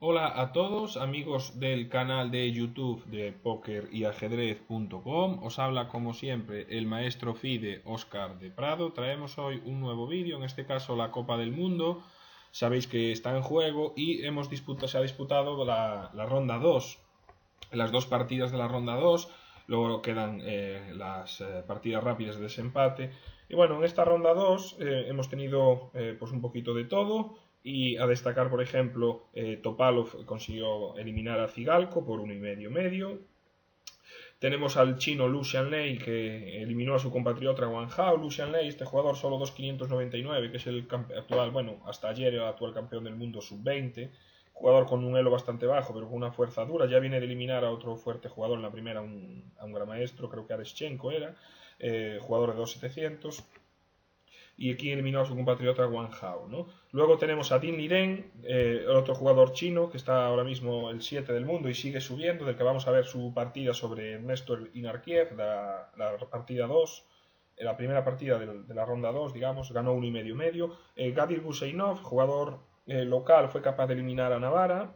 Hola a todos, amigos del canal de YouTube de pokeryAjedrez.com. Os habla como siempre el maestro FIDE Óscar de Prado. Traemos hoy un nuevo vídeo, en este caso la Copa del Mundo. Sabéis que está en juego y se ha disputado la ronda 2. Las dos partidas de la ronda 2. Luego quedan las partidas rápidas de desempate. Y bueno, en esta ronda 2 hemos tenido pues un poquito de todo. Y a destacar, por ejemplo, Topalov consiguió eliminar a Zigalco por 1,5 medio. Tenemos al chino Lu Xianlei, que eliminó a su compatriota Wang Hao. Lu Xianlei, este jugador solo 2,599, que es el actual, bueno, hasta ayer el actual campeón del mundo sub-20. Jugador con un elo bastante bajo, pero con una fuerza dura. Ya viene de eliminar a otro fuerte jugador en la primera, a un gran maestro, creo que Areschenko era, jugador de 2,700. Y aquí eliminó a su compatriota Wang Hao, ¿no? Luego tenemos a Ding Liren, otro jugador chino que está ahora mismo el 7 del mundo y sigue subiendo, del que vamos a ver su partida sobre Néstor Inarkiev, la partida 2, la primera partida de la ronda 2, digamos, ganó 1,5 medio. Gadir Guseinov, jugador local, fue capaz de eliminar a Navarra.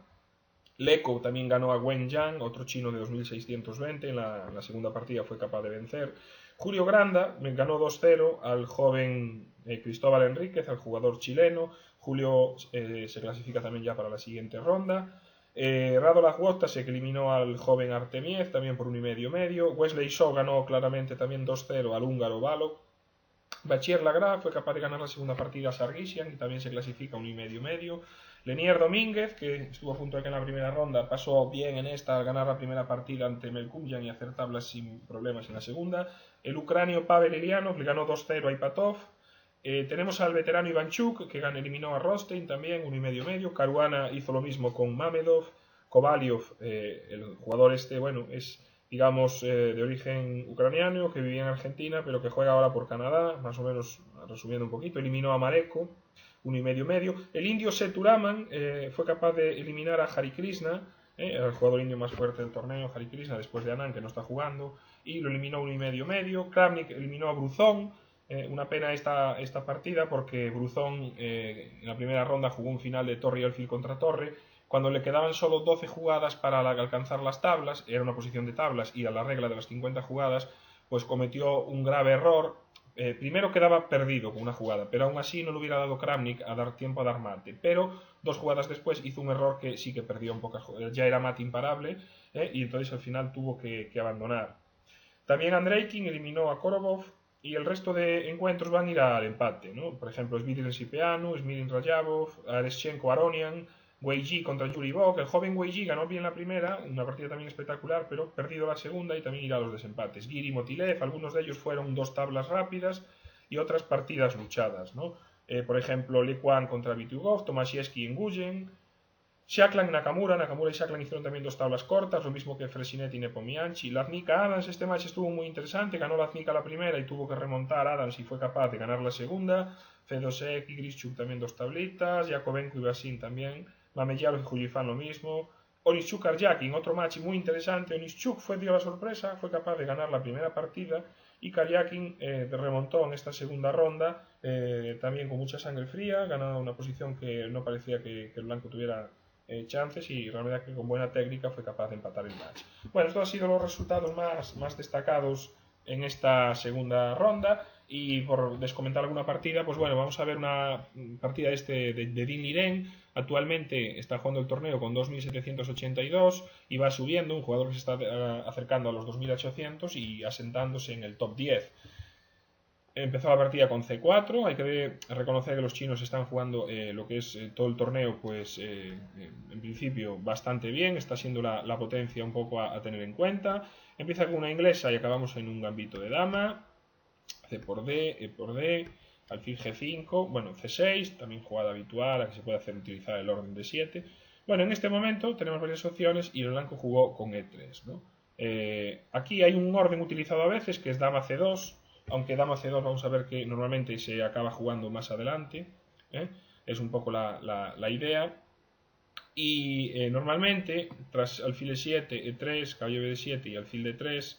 Leko también ganó a Wen Yang, otro chino de 2,620, en la segunda partida fue capaz de vencer. Julio Granda ganó 2-0 al joven Cristóbal Enríquez, al jugador chileno. Julio se clasifica también ya para la siguiente ronda. Radoslav Wojtaszek eliminó al joven Artemiev también por 1,5 medio. Wesley Shaw ganó claramente también 2-0 al húngaro Balog. Bachir Lagrave fue capaz de ganar la segunda partida a Sargisian y también se clasifica 1,5 medio. Lenier Domínguez, que estuvo junto a que en la primera ronda, pasó bien en esta al ganar la primera partida ante Melkumyan y hacer tablas sin problemas en la segunda. El ucranio Pavel Elianov le ganó 2-0 a Ipatov. Tenemos al veterano Ivanchuk, que eliminó a Rostein también, 1,5 medio. Caruana hizo lo mismo con Mamedov. Kovalyov, el jugador este, bueno, es digamos de origen ucraniano, que vivía en Argentina, pero que juega ahora por Canadá, más o menos resumiendo un poquito, eliminó a Mareko, 1,5 medio. El indio Seturaman fue capaz de eliminar a Hari Krishna, el jugador indio más fuerte del torneo, Hari Krishna, después de Anand, que no está jugando, y lo eliminó 1,5 medio. Kramnik eliminó a Bruzón. Una pena esta partida porque Bruzón en la primera ronda jugó un final de torre y alfil contra torre. Cuando le quedaban solo 12 jugadas para alcanzar las tablas, era una posición de tablas y a la regla de las 50 jugadas, pues cometió un grave error. Primero quedaba perdido con una jugada, pero aún así no le hubiera dado Kramnik a dar tiempo a dar mate. Pero 2 jugadas después hizo un error que sí que perdió en pocas jugadas. Ya era mate imparable y entonces al final tuvo que abandonar. También Andreikin eliminó a Korobov y el resto de encuentros van a ir al empate, ¿no? Por ejemplo, Smirin Sipeanu, Smirin Rayabov, Areschenko Aronian, Wei Ji contra Yuri Bok. El joven Wei Ji ganó bien la primera, una partida también espectacular, pero perdido la segunda y también irá a los desempates. Giri Motilev, algunos de ellos fueron 2 tablas rápidas y otras partidas luchadas, ¿no? Por ejemplo, Li Quan contra Vitugov, Tomaszewski en Nguyen, Shaklan Nakamura y Shaklan hicieron también 2 tablas cortas, lo mismo que Fresinet y Nepomianchi. Laznica Adams, este match estuvo muy interesante, ganó Laznica la primera y tuvo que remontar Adams y fue capaz de ganar la segunda. Fedosek y Grischuk también 2 tablitas, Yakovenko y Basin también, Mameyalov y Julifan lo mismo. Onischuk Karjakin, otro match muy interesante. Onischuk dio la sorpresa, fue capaz de ganar la primera partida y Karjakin remontó en esta segunda ronda, también con mucha sangre fría, ganando una posición que no parecía que el blanco tuviera chances y realmente que con buena técnica fue capaz de empatar el match. Bueno, estos han sido los resultados más destacados en esta segunda ronda y por descomentar alguna partida, pues bueno, vamos a ver una partida de Ding Liren. Actualmente está jugando el torneo con 2.782 y va subiendo, un jugador que se está acercando a los 2.800 y asentándose en el top 10. Empezó la partida con C4, hay que reconocer que los chinos están jugando lo que es todo el torneo, pues en principio bastante bien, está siendo la potencia un poco a tener en cuenta. Empieza con una inglesa y acabamos en un gambito de dama, C por D, E por D, alfil G5, bueno, C6, también jugada habitual, a que se puede utilizar el orden de 7. Bueno, en este momento tenemos varias opciones y el blanco jugó con E3, ¿no? Aquí hay un orden utilizado a veces que es dama C2, aunque dama C2 vamos a ver que normalmente se acaba jugando más adelante, es un poco la idea. Y normalmente tras alfil E7, E3, caballo B7 y alfil D3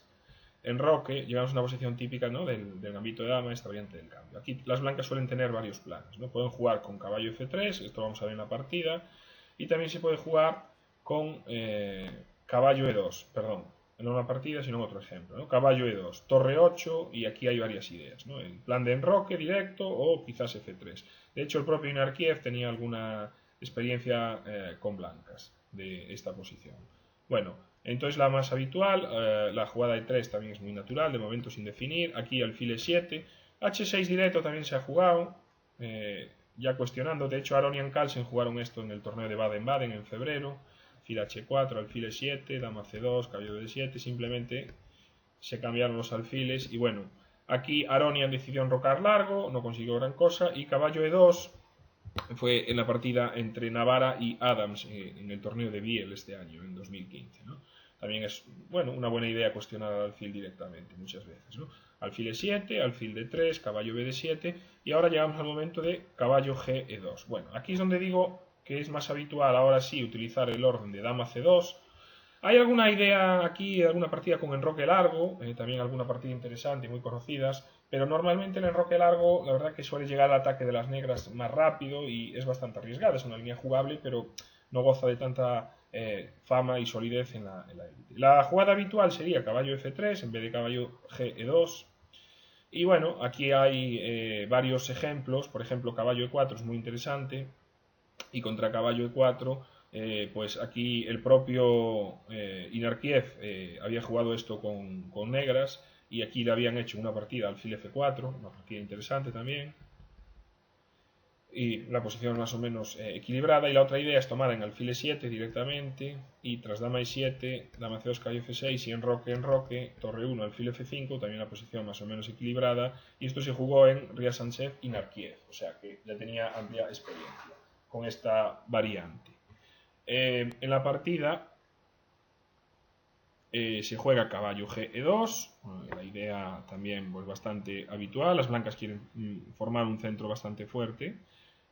enroque, llegamos a una posición típica, ¿no?, del gambito de dama, esta variante del cambio. Aquí las blancas suelen tener varios planes, ¿no? Pueden jugar con caballo F3, esto vamos a ver en la partida, y también se puede jugar con caballo E2, perdón, no en una partida sino en otro ejemplo, ¿no? Caballo E2, torre 8 y aquí hay varias ideas, ¿no? En plan de enroque directo o quizás F3. De hecho el propio Inarkiev tenía alguna experiencia con blancas de esta posición. Bueno, entonces la más habitual, la jugada E3 también es muy natural, de momento sin definir, aquí alfil E7, H6 directo también se ha jugado, ya cuestionando, de hecho Aronian Carlsen jugaron esto en el torneo de Baden-Baden en febrero, alfil H4, alfil E7, dama C2, caballo D7, simplemente se cambiaron los alfiles y bueno, aquí Aronian decidió enrocar largo, no consiguió gran cosa y caballo E2 fue en la partida entre Navarra y Adams en el torneo de Biel este año, en 2015, ¿no? También es, bueno, una buena idea cuestionar al alfil directamente, muchas veces, ¿no? Alfil E7, alfil D3, caballo BD7 y ahora llegamos al momento de caballo GE2. Bueno, aquí es donde digo que es más habitual ahora sí utilizar el orden de dama C2. Hay alguna idea aquí, alguna partida con enroque largo, también alguna partida interesante y muy conocidas, pero normalmente el enroque largo, la verdad que suele llegar al ataque de las negras más rápido y es bastante arriesgada, es una línea jugable, pero no goza de tanta fama y solidez en la élite. La jugada habitual sería caballo F3 en vez de caballo GE2. Y bueno, aquí hay varios ejemplos, por ejemplo caballo E4 es muy interesante, y contra caballo E4 pues aquí el propio Inarkiev había jugado esto con negras y aquí le habían hecho una partida alfil F4, una partida interesante también y la posición más o menos equilibrada y la otra idea es tomar en alfil E7 directamente y tras dama E7, dama C2, caballo F6 y enroque, torre 1, alfil F5, también la posición más o menos equilibrada y esto se jugó en Ryazantsev y Inarkiev, o sea que ya tenía amplia experiencia con esta variante. En la partida se juega caballo GE2, la idea también pues, bastante habitual, las blancas quieren formar un centro bastante fuerte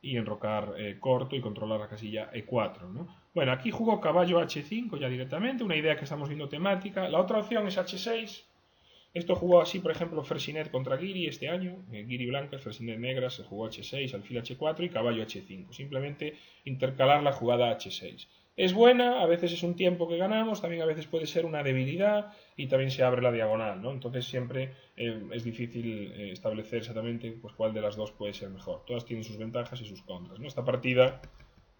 y enrocar corto y controlar la casilla E4, ¿no? Bueno, aquí jugó caballo H5 ya directamente, una idea que estamos viendo temática, la otra opción es H6, esto jugó así, por ejemplo, Fressinet contra Giri este año, Giri blancas, Fressinet negras, se jugó H6, alfil H4 y caballo H5, simplemente intercalar la jugada H6. Es buena, a veces es un tiempo que ganamos, también a veces puede ser una debilidad y también se abre la diagonal, ¿no? Entonces siempre es difícil establecer exactamente pues, cuál de las dos puede ser mejor. Todas tienen sus ventajas y sus contras, ¿no? Esta partida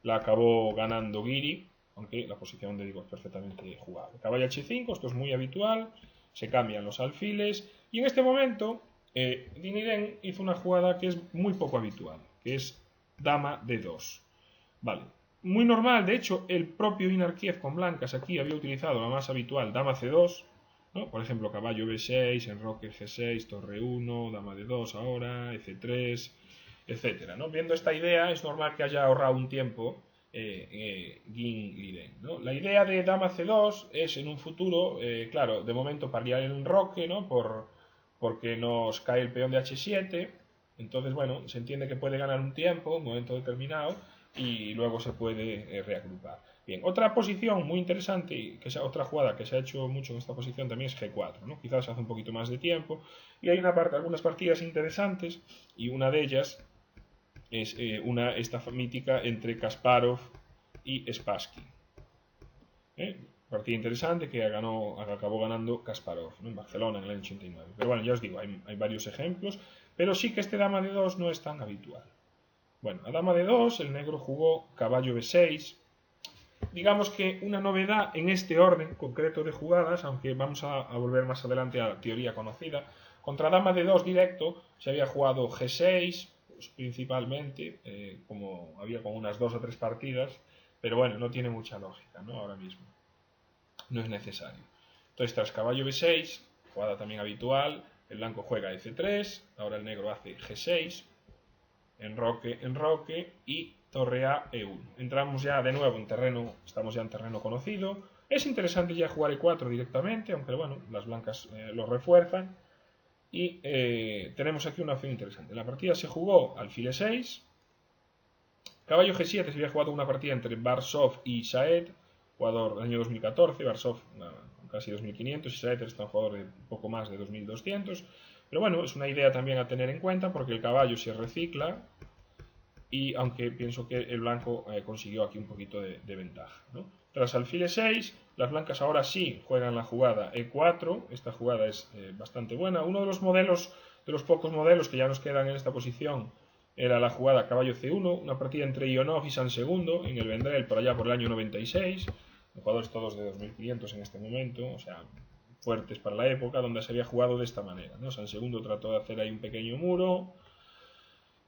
la acabó ganando Giri, aunque la posición de digo es perfectamente jugable. Caballo H5, esto es muy habitual, se cambian los alfiles y en este momento Diniren hizo una jugada que es muy poco habitual, que es dama D2. Vale, muy normal, de hecho el propio Inarkiev con blancas aquí había utilizado la más habitual dama C2, ¿no? Por ejemplo caballo B6, enroque G6, torre 1, dama D2 ahora, F3, etcétera, ¿no? Viendo esta idea es normal que haya ahorrado un tiempo Diniren, ¿no? La idea de dama C2 es en un futuro, claro, de momento paliar el enroque, ¿no? Porque nos cae el peón de H7, entonces bueno, se entiende que puede ganar un tiempo, un momento determinado, y luego se puede reagrupar. Bien, otra posición muy interesante, que es otra jugada que se ha hecho mucho en esta posición también es G4, ¿no? Quizás hace un poquito más de tiempo, y hay algunas partidas interesantes, y una de ellas es esta mítica entre Kasparov y Spassky. Partida interesante que acabó ganando Kasparov, ¿no? En Barcelona en el año 89. Pero bueno, ya os digo, hay varios ejemplos, pero sí que este dama de 2 no es tan habitual. Bueno, a dama de 2 el negro jugó caballo B6. Digamos que una novedad en este orden concreto de jugadas, aunque vamos a volver más adelante a la teoría conocida, contra dama de 2 directo se había jugado G6, principalmente, como había con unas 2 o 3 partidas, pero bueno, no tiene mucha lógica, ¿no? Ahora mismo. No es necesario. Entonces, tras caballo B6, jugada también habitual, el blanco juega F3, ahora el negro hace G6, enroque y torre A E1. Entramos ya de nuevo en terreno, estamos ya en terreno conocido. Es interesante ya jugar E4 directamente, aunque bueno, las blancas lo refuerzan. Y tenemos aquí una opción interesante. La partida se jugó alfil E6, caballo G7, se había jugado una partida entre Barsov y Saed, jugador del año 2014, Barsov casi 2500 y Saed está un jugador de poco más de 2200. Pero bueno, es una idea también a tener en cuenta porque el caballo se recicla y aunque pienso que el blanco consiguió aquí un poquito de ventaja, ¿no? Tras alfil e6, las blancas ahora sí juegan la jugada e4, esta jugada es bastante buena. Uno de los modelos, de los pocos modelos que ya nos quedan en esta posición, era la jugada caballo c1, una partida entre Ionov y San Segundo, en el Vendrell por allá por el año 96, jugadores todos de 2500 en este momento, o sea, fuertes para la época, donde se había jugado de esta manera, ¿no? San Segundo trató de hacer ahí un pequeño muro,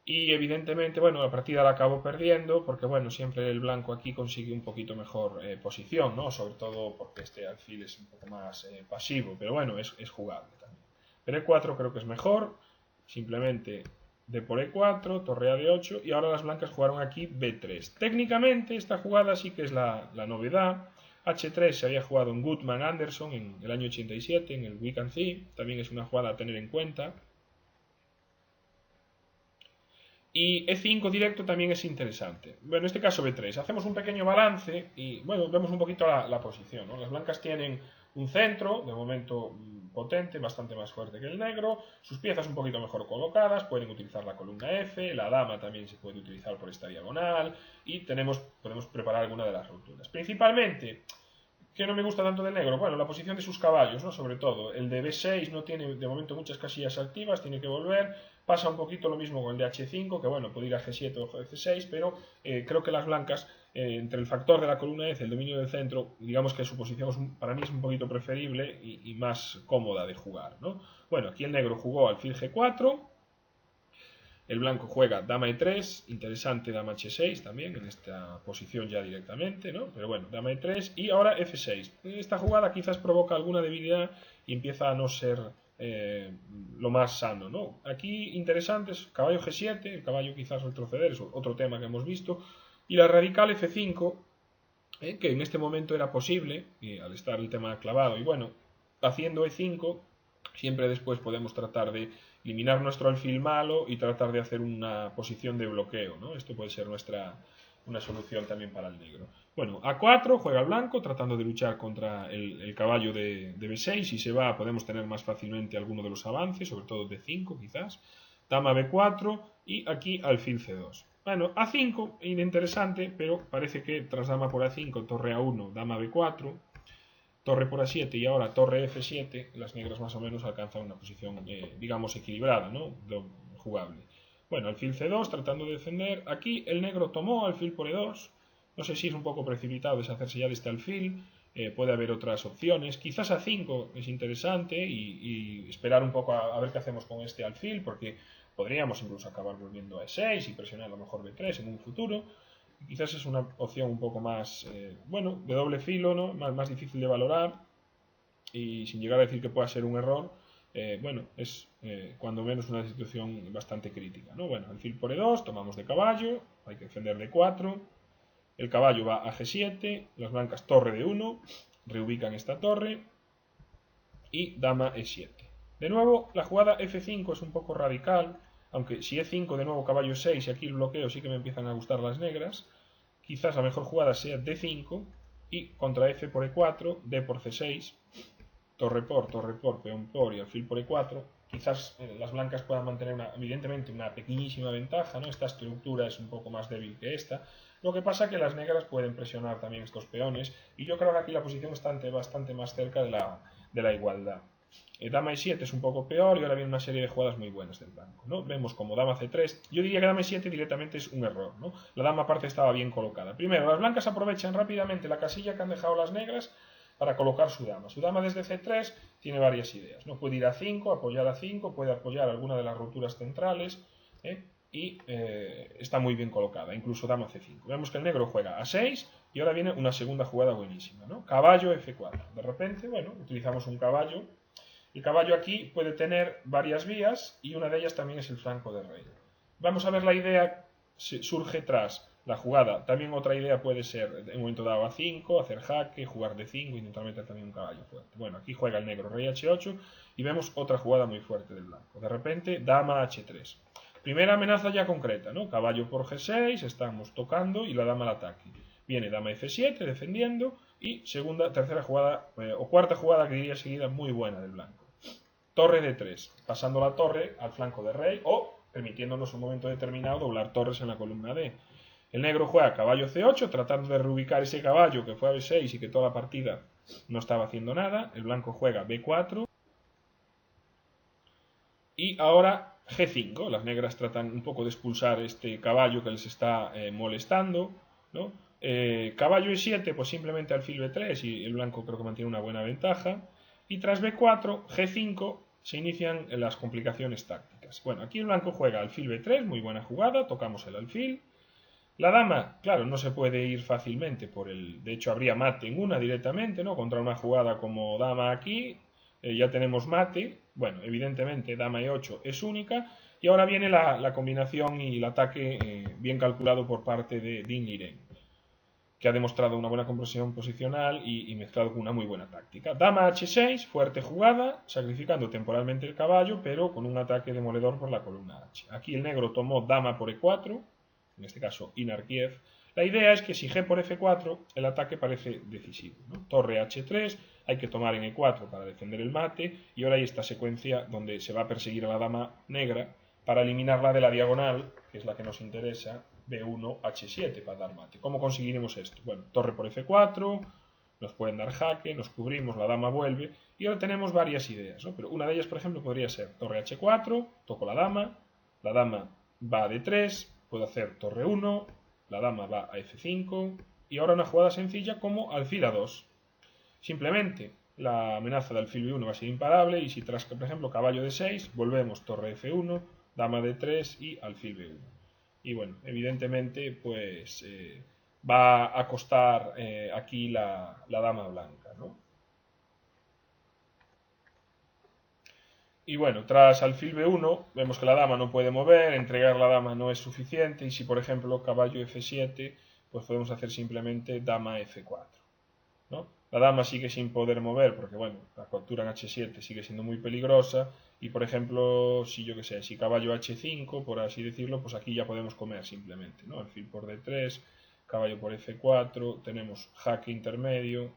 y evidentemente, bueno, la partida la acabó perdiendo, porque bueno, siempre el blanco aquí consigue un poquito mejor posición, ¿no? Sobre todo porque este alfil es un poco más pasivo, pero bueno, es jugable también. Pero e4 creo que es mejor, simplemente d por e4, torre a d8, y ahora las blancas jugaron aquí b3. Técnicamente esta jugada sí que es la novedad. h3 se había jugado en Gutmann Anderson en el año 87, en el We Can See, también es una jugada a tener en cuenta. Y E5 directo también es interesante. Bueno, en este caso B3. Hacemos un pequeño balance y, bueno, vemos un poquito la posición, ¿no? Las blancas tienen un centro, de momento potente, bastante más fuerte que el negro. Sus piezas un poquito mejor colocadas. Pueden utilizar la columna F. La dama también se puede utilizar por esta diagonal. Y podemos preparar alguna de las rupturas. Principalmente, ¿qué no me gusta tanto del negro? Bueno, la posición de sus caballos, ¿no? Sobre todo. El de B6 no tiene de momento muchas casillas activas, tiene que volver. Pasa un poquito lo mismo con el de H5, que bueno, puede ir a G7 o F6, pero creo que las blancas, entre el factor de la columna F, el dominio del centro, digamos que su posición para mí es un poquito preferible y más cómoda de jugar, ¿no? Bueno, aquí el negro jugó alfil G4, el blanco juega dama e3, interesante dama h6 también, en esta posición ya directamente, ¿no? Pero bueno, dama e3 y ahora f6. Esta jugada quizás provoca alguna debilidad y empieza a no ser lo más sano, ¿no? Aquí interesantes, caballo g7, el caballo quizás retroceder, es otro tema que hemos visto, y la radical f5, que en este momento era posible, y al estar el tema clavado, y bueno, haciendo e5, siempre después podemos tratar de eliminar nuestro alfil malo y tratar de hacer una posición de bloqueo, ¿no? Esto puede ser una solución también para el negro. Bueno, a4 juega el blanco tratando de luchar contra el caballo de b6. Si se va podemos tener más fácilmente alguno de los avances, sobre todo d5 quizás. Dama b4 y aquí alfil c2. Bueno, a5, interesante, pero parece que tras dama por a5, torre a1, dama b4, torre por a7 y ahora torre f7, las negras más o menos alcanzan una posición, digamos, equilibrada, ¿no? Jugable. Bueno, alfil c2 tratando de defender. Aquí el negro tomó alfil por e2. No sé si es un poco precipitado deshacerse ya de este alfil. Puede haber otras opciones. Quizás a5 es interesante y esperar un poco a ver qué hacemos con este alfil, porque podríamos incluso acabar volviendo a e6 y presionar a lo mejor b3 en un futuro. Quizás es una opción un poco más, bueno, de doble filo, ¿no? Más difícil de valorar y sin llegar a decir que pueda ser un error, bueno, es cuando menos una situación bastante crítica, ¿no? Bueno, alfil por e2, tomamos de caballo, hay que defender de 4, el caballo va a g7, las blancas torre de 1, reubican esta torre y dama e7. De nuevo, la jugada f5 es un poco radical, aunque si e5 de nuevo caballo 6 y aquí el bloqueo sí que me empiezan a gustar las negras. Quizás la mejor jugada sea d5 y contra f por e4, d por c6, torre por, peón por y alfil por e4. Quizás las blancas puedan mantener evidentemente una pequeñísima ventaja, ¿no? Esta estructura es un poco más débil que esta. Lo que pasa es que las negras pueden presionar también estos peones y yo creo que aquí la posición está bastante más cerca de la igualdad. Dama e7 es un poco peor y ahora viene una serie de jugadas muy buenas del blanco, ¿no? Vemos como dama c3, yo diría que dama e7 directamente es un error, ¿no? La dama aparte estaba bien colocada. Primero, las blancas aprovechan rápidamente la casilla que han dejado las negras para colocar su dama. Su dama desde c3 tiene varias ideas, ¿no? Puede ir a 5, apoyar a 5, puede apoyar alguna de las rupturas centrales, y está muy bien colocada, incluso dama c5. Vemos que el negro juega a 6 y ahora viene una segunda jugada buenísima, ¿no? Caballo f4. De repente, bueno, utilizamos un caballo. El caballo aquí puede tener varias vías y una de ellas también es el flanco de rey. Vamos a ver la idea surge tras la jugada. También otra idea puede ser, en un momento dado, a5, hacer jaque, jugar d5 e intentar meter también un caballo fuerte. Bueno, aquí juega el negro rey h8 y vemos otra jugada muy fuerte del blanco. De repente, dama h3. Primera amenaza ya concreta, ¿no? Caballo por g6, estamos tocando y la dama al ataque. Viene dama f7 defendiendo y tercera jugada o cuarta jugada que diría seguida muy buena del blanco. Torre d3, pasando la torre al flanco de rey o permitiéndonos en un momento determinado doblar torres en la columna D. El negro juega caballo C8, tratando de reubicar ese caballo que fue a B6 y que toda la partida no estaba haciendo nada. El blanco juega B4. Y ahora G5. Las negras tratan un poco de expulsar este caballo que les está molestando, ¿no? Caballo E7, pues simplemente alfil B3 y el blanco creo que mantiene una buena ventaja. Y tras B4, G5, se inician las complicaciones tácticas. Bueno, aquí el blanco juega alfil B3, muy buena jugada, tocamos el alfil. La dama, claro, no se puede ir fácilmente por el... De hecho, habría mate en una directamente, ¿no? Contra una jugada como dama aquí, ya tenemos mate. Bueno, evidentemente dama E8 es única. Y ahora viene la combinación y el ataque bien calculado por parte de Dinh Liren, que ha demostrado una buena compresión posicional y mezclado con una muy buena táctica. Dama H6, fuerte jugada, sacrificando temporalmente el caballo, pero con un ataque demoledor por la columna H. Aquí el negro tomó dama por E4, en este caso Inarkiev. La idea es que si G por F4, el ataque parece decisivo, ¿no? Torre H3, hay que tomar en E4 para defender el mate, y ahora hay esta secuencia donde se va a perseguir a la dama negra para eliminarla de la diagonal, que es la que nos interesa, B1, H7 para dar mate. ¿Cómo conseguiremos esto? Bueno, torre por F4, nos pueden dar jaque, nos cubrimos, la dama vuelve, y ahora tenemos varias ideas, ¿no? Pero una de ellas, por ejemplo, podría ser torre H4, toco la dama va a D3, puedo hacer torre 1, la dama va a F5, y ahora una jugada sencilla como alfil A2. Simplemente la amenaza de alfil B1 va a ser imparable, y si tras, por ejemplo, caballo D6, volvemos torre F1, dama D3 y alfil B1. Y bueno, evidentemente pues va a costar aquí la dama blanca, ¿no? Y bueno, tras alfil B1 vemos que la dama no puede mover, entregar la dama no es suficiente, y si por ejemplo caballo F7, pues podemos hacer simplemente dama F4, ¿no? La dama sigue sin poder mover porque bueno, la captura en H7 sigue siendo muy peligrosa, y por ejemplo, si yo que sé, si caballo H5, por así decirlo, pues aquí ya podemos comer simplemente, ¿no? Alfil por D3, caballo por F4, tenemos jaque intermedio,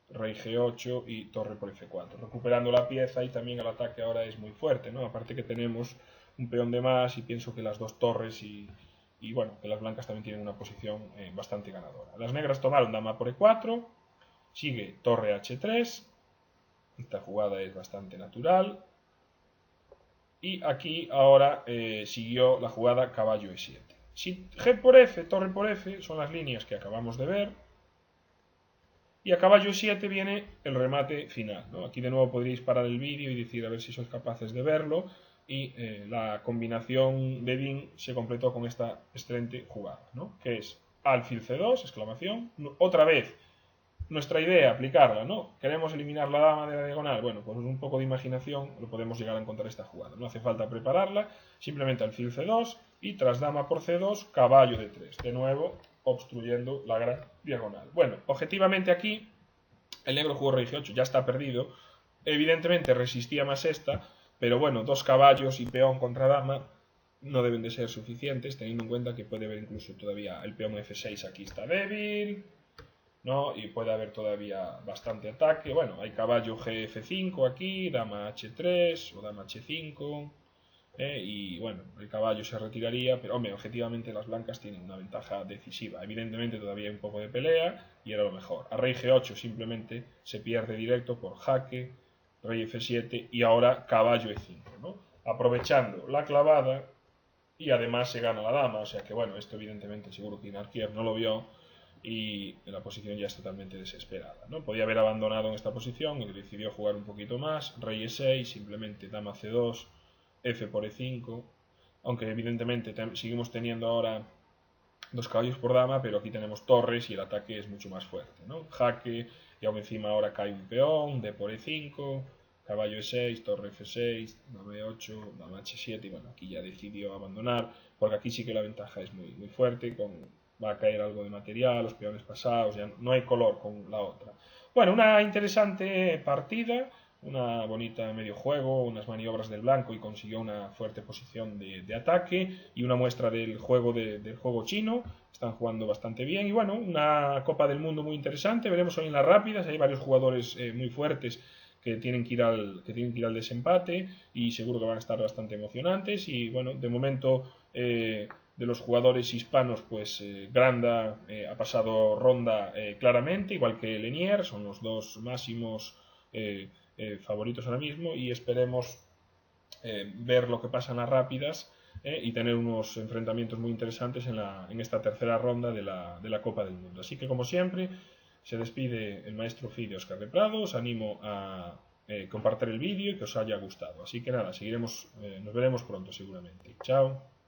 rey G8 y torre por F4, recuperando la pieza, y también el ataque ahora es muy fuerte, ¿no? Aparte que tenemos un peón de más, y pienso que las dos torres y bueno, que las blancas también tienen una posición bastante ganadora. Las negras tomaron dama por E4, sigue torre H3, esta jugada es bastante natural, y aquí ahora siguió la jugada caballo E7. Si G por F, torre por F, son las líneas que acabamos de ver, y a caballo E7 viene el remate final, ¿no? Aquí de nuevo podréis parar el vídeo y decir a ver si sois capaces de verlo, y la combinación de Dinh se completó con esta excelente jugada, ¿no? Que es alfil C2, exclamación, otra vez nuestra idea, aplicarla, ¿no? Queremos eliminar la dama de la diagonal. Bueno, pues un poco de imaginación lo podemos llegar a encontrar esta jugada. No hace falta prepararla, simplemente alfil C2 y tras dama por C2, caballo D3. De nuevo, obstruyendo la gran diagonal. Bueno, objetivamente aquí, el negro jugó rey G8, ya está perdido. Evidentemente resistía más esta, pero bueno, dos caballos y peón contra dama no deben de ser suficientes, teniendo en cuenta que puede haber incluso todavía el peón F6 aquí está débil, ¿no? Y puede haber todavía bastante ataque. Bueno, hay caballo GF5 aquí, dama H3 o dama H5, y bueno, el caballo se retiraría, pero hombre, objetivamente las blancas tienen una ventaja decisiva. Evidentemente todavía hay un poco de pelea y era lo mejor. A rey G8 simplemente se pierde directo por jaque, rey F7 y ahora caballo E5, ¿no? Aprovechando la clavada, y además se gana la dama, o sea que bueno, esto evidentemente seguro que Inarkiev no lo vio, y la posición ya es totalmente desesperada, ¿no? Podía haber abandonado en esta posición y decidió jugar un poquito más, rey E6, simplemente dama C2, F por E5, aunque evidentemente seguimos teniendo ahora dos caballos por dama, pero aquí tenemos torres y el ataque es mucho más fuerte, ¿no? Jaque, y aún encima ahora cae un peón, D por E5, caballo E6, torre F6, dama E8, dama H7, y bueno, aquí ya decidió abandonar, porque aquí sí que la ventaja es muy, muy fuerte, va a caer algo de material, los peones pasados, ya no hay color con la otra. Bueno, una interesante partida, una bonita medio juego, unas maniobras del blanco y consiguió una fuerte posición de ataque y una muestra del juego del juego chino. Están jugando bastante bien y bueno, una Copa del Mundo muy interesante. Veremos hoy en las rápidas, hay varios jugadores muy fuertes que tienen que ir al desempate y seguro que van a estar bastante emocionantes. Y bueno, de momento de los jugadores hispanos, pues Granda ha pasado ronda claramente, igual que Lenier, son los dos máximos favoritos ahora mismo y esperemos ver lo que pasa en las rápidas y tener unos enfrentamientos muy interesantes en esta tercera ronda de la Copa del Mundo. Así que como siempre, se despide el maestro Fide Oscar de Prado, os animo a compartir el vídeo y que os haya gustado. Así que nada, nos veremos pronto seguramente. Chao.